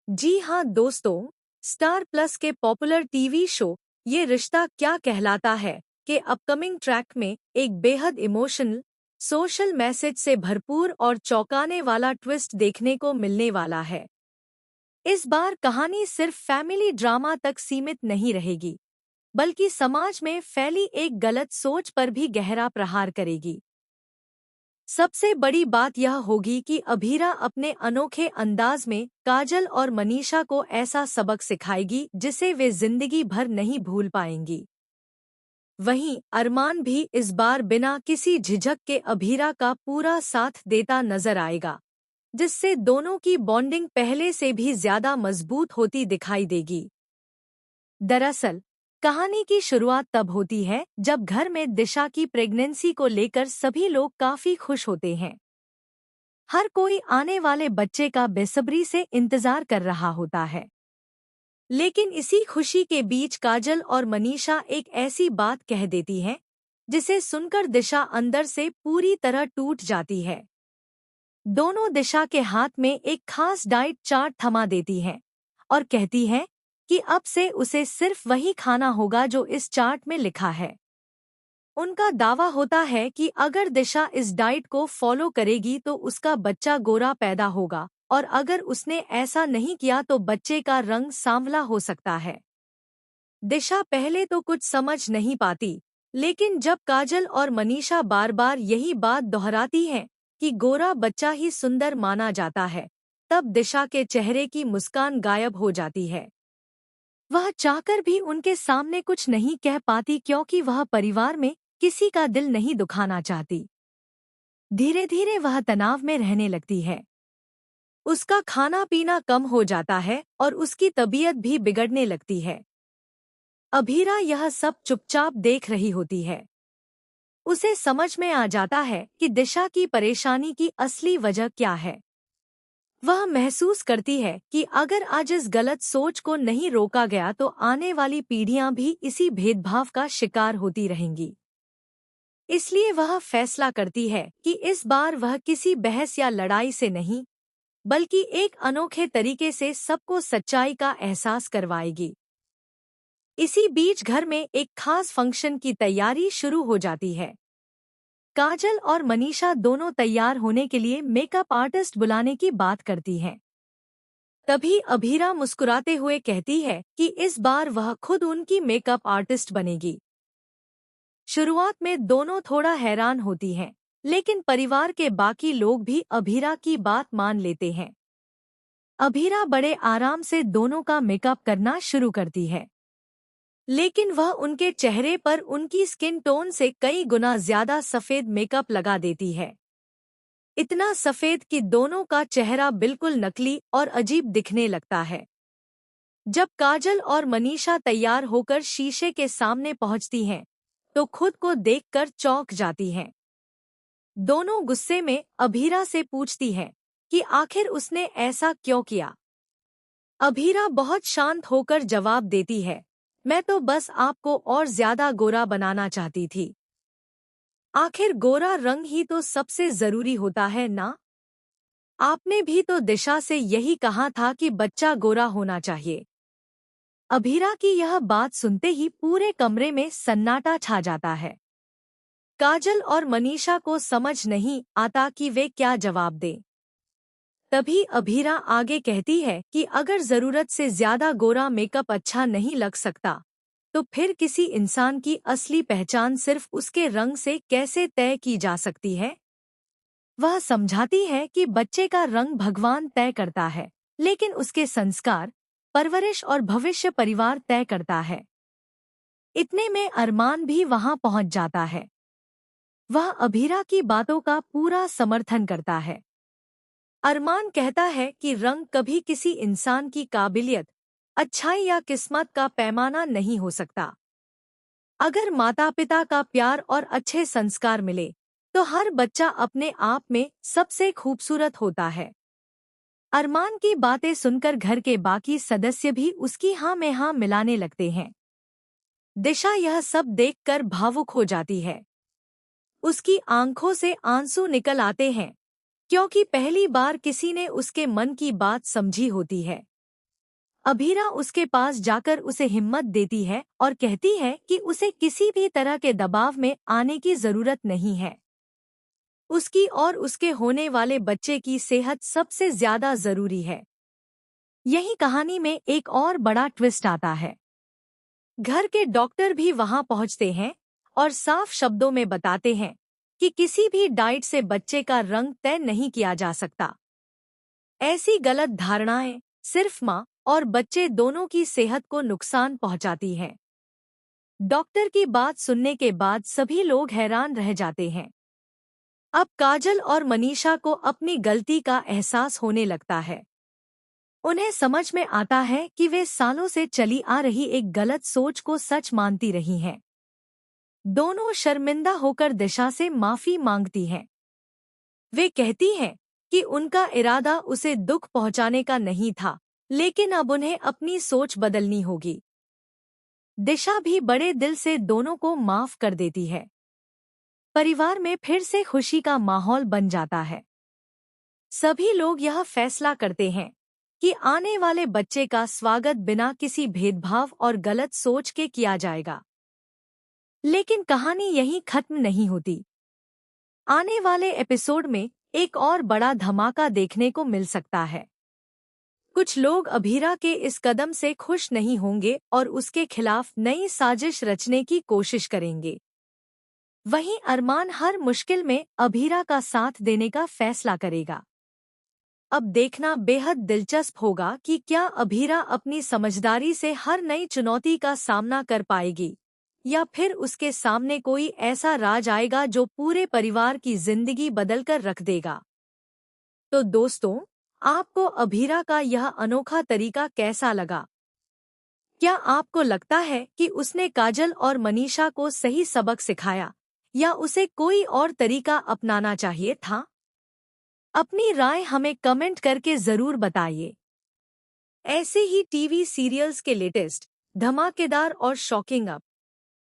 जी हाँ दोस्तों, star plus के पॉपुलर टीवी शो ये रिश्ता क्या कहलाता है के अपकमिंग ट्रैक में एक बेहद इमोशनल, सोशल मैसेज से भरपूर और चौंकाने वाला ट्विस्ट देखने को मिलने वाला है। इस बार कहानी सिर्फ फैमिली ड्रामा तक सीमित नहीं रहेगी, बल्कि समाज में फैली एक गलत सोच पर भी गहरा प्रहार करेगी। सबसे बड़ी बात यह होगी कि अभीरा अपने अनोखे अंदाज में काजल और मनीषा को ऐसा सबक सिखाएगी जिसे वे जिंदगी भर नहीं भूल पाएंगी। वहीं अरमान भी इस बार बिना किसी झिझक के अभीरा का पूरा साथ देता नजर आएगा, जिससे दोनों की बॉन्डिंग पहले से भी ज्यादा मजबूत होती दिखाई देगी। दरअसल कहानी की शुरुआत तब होती है जब घर में दिशा की प्रेगनेंसी को लेकर सभी लोग काफी खुश होते हैं। हर कोई आने वाले बच्चे का बेसब्री से इंतजार कर रहा होता है। लेकिन इसी खुशी के बीच काजल और मनीषा एक ऐसी बात कह देती हैं, जिसे सुनकर दिशा अंदर से पूरी तरह टूट जाती है। दोनों दिशा के हाथ में एक खास डाइट चार्ट थमा देती हैं और कहती हैं कि अब से उसे सिर्फ वही खाना होगा जो इस चार्ट में लिखा है। उनका दावा होता है कि अगर दिशा इस डाइट को फॉलो करेगी तो उसका बच्चा गोरा पैदा होगा, और अगर उसने ऐसा नहीं किया तो बच्चे का रंग सांवला हो सकता है। दिशा पहले तो कुछ समझ नहीं पाती, लेकिन जब काजल और मनीषा बार बार यही बात दोहराती हैं कि गोरा बच्चा ही सुंदर माना जाता है, तब दिशा के चेहरे की मुस्कान गायब हो जाती है। वह चाहकर भी उनके सामने कुछ नहीं कह पाती, क्योंकि वह परिवार में किसी का दिल नहीं दुखाना चाहती। धीरे धीरे वह तनाव में रहने लगती है। उसका खाना पीना कम हो जाता है और उसकी तबीयत भी बिगड़ने लगती है। अभीरा यह सब चुपचाप देख रही होती है। उसे समझ में आ जाता है कि दिशा की परेशानी की असली वजह क्या है। वह महसूस करती है कि अगर आज इस गलत सोच को नहीं रोका गया तो आने वाली पीढ़ियां भी इसी भेदभाव का शिकार होती रहेंगी। इसलिए वह फैसला करती है कि इस बार वह किसी बहस या लड़ाई से नहीं, बल्कि एक अनोखे तरीके से सबको सच्चाई का एहसास करवाएगी। इसी बीच घर में एक खास फंक्शन की तैयारी शुरू हो जाती है। काजल और मनीषा दोनों तैयार होने के लिए मेकअप आर्टिस्ट बुलाने की बात करती हैं। तभी अभीरा मुस्कुराते हुए कहती है कि इस बार वह खुद उनकी मेकअप आर्टिस्ट बनेगी। शुरुआत में दोनों थोड़ा हैरान होती हैं, लेकिन परिवार के बाकी लोग भी अभीरा की बात मान लेते हैं। अभीरा बड़े आराम से दोनों का मेकअप करना शुरू करती है, लेकिन वह उनके चेहरे पर उनकी स्किन टोन से कई गुना ज्यादा सफेद मेकअप लगा देती है। इतना सफेद कि दोनों का चेहरा बिल्कुल नकली और अजीब दिखने लगता है। जब काजल और मनीषा तैयार होकर शीशे के सामने पहुंचती हैं, तो खुद को देखकर चौंक जाती हैं। दोनों गुस्से में अभीरा से पूछती हैं कि आखिर उसने ऐसा क्यों किया। अभीरा बहुत शांत होकर जवाब देती है, मैं तो बस आपको और ज्यादा गोरा बनाना चाहती थी। आखिर गोरा रंग ही तो सबसे जरूरी होता है ना? आपने भी तो दिशा से यही कहा था कि बच्चा गोरा होना चाहिए। अभीरा की यह बात सुनते ही पूरे कमरे में सन्नाटा छा जाता है। काजल और मनीषा को समझ नहीं आता कि वे क्या जवाब दें। तभी अभीरा आगे कहती है कि अगर जरूरत से ज्यादा गोरा मेकअप अच्छा नहीं लग सकता, तो फिर किसी इंसान की असली पहचान सिर्फ उसके रंग से कैसे तय की जा सकती है। वह समझाती है कि बच्चे का रंग भगवान तय करता है, लेकिन उसके संस्कार, परवरिश और भविष्य परिवार तय करता है। इतने में अरमान भी वहां पहुंच जाता है। वह अभीरा की बातों का पूरा समर्थन करता है। अरमान कहता है कि रंग कभी किसी इंसान की काबिलियत, अच्छाई या किस्मत का पैमाना नहीं हो सकता। अगर माता पिता का प्यार और अच्छे संस्कार मिले, तो हर बच्चा अपने आप में सबसे खूबसूरत होता है। अरमान की बातें सुनकर घर के बाकी सदस्य भी उसकी हाँ में हाँ मिलाने लगते हैं। दिशा यह सब देखकर भावुक हो जाती है। उसकी आंखों से आंसू निकल आते हैं, क्योंकि पहली बार किसी ने उसके मन की बात समझी होती है। अभीरा उसके पास जाकर उसे हिम्मत देती है और कहती है कि उसे किसी भी तरह के दबाव में आने की जरूरत नहीं है। उसकी और उसके होने वाले बच्चे की सेहत सबसे ज्यादा जरूरी है। यही कहानी में एक और बड़ा ट्विस्ट आता है। घर के डॉक्टर भी वहां पहुंचते हैं और साफ शब्दों में बताते हैं कि किसी भी डाइट से बच्चे का रंग तय नहीं किया जा सकता। ऐसी गलत धारणाएं सिर्फ मां और बच्चे दोनों की सेहत को नुकसान पहुंचाती हैं। डॉक्टर की बात सुनने के बाद सभी लोग हैरान रह जाते हैं। अब काजल और मनीषा को अपनी गलती का एहसास होने लगता है। उन्हें समझ में आता है कि वे सालों से चली आ रही एक गलत सोच को सच मानती रही हैं। दोनों शर्मिंदा होकर दिशा से माफी मांगती हैं। वे कहती हैं कि उनका इरादा उसे दुख पहुंचाने का नहीं था, लेकिन अब उन्हें अपनी सोच बदलनी होगी। दिशा भी बड़े दिल से दोनों को माफ कर देती है। परिवार में फिर से खुशी का माहौल बन जाता है। सभी लोग यह फैसला करते हैं कि आने वाले बच्चे का स्वागत बिना किसी भेदभाव और गलत सोच के किया जाएगा। लेकिन कहानी यहीं खत्म नहीं होती। आने वाले एपिसोड में एक और बड़ा धमाका देखने को मिल सकता है। कुछ लोग अभीरा के इस कदम से खुश नहीं होंगे और उसके खिलाफ नई साजिश रचने की कोशिश करेंगे। वहीं अरमान हर मुश्किल में अभीरा का साथ देने का फैसला करेगा। अब देखना बेहद दिलचस्प होगा कि क्या अभीरा अपनी समझदारी से हर नई चुनौती का सामना कर पाएगी, या फिर उसके सामने कोई ऐसा राज आएगा जो पूरे परिवार की जिंदगी बदलकर रख देगा। तो दोस्तों, आपको अभीरा का यह अनोखा तरीका कैसा लगा? क्या आपको लगता है कि उसने काजल और मनीषा को सही सबक सिखाया, या उसे कोई और तरीका अपनाना चाहिए था? अपनी राय हमें कमेंट करके जरूर बताइए। ऐसे ही टीवी सीरियल्स के लेटेस्ट, धमाकेदार और शॉकिंग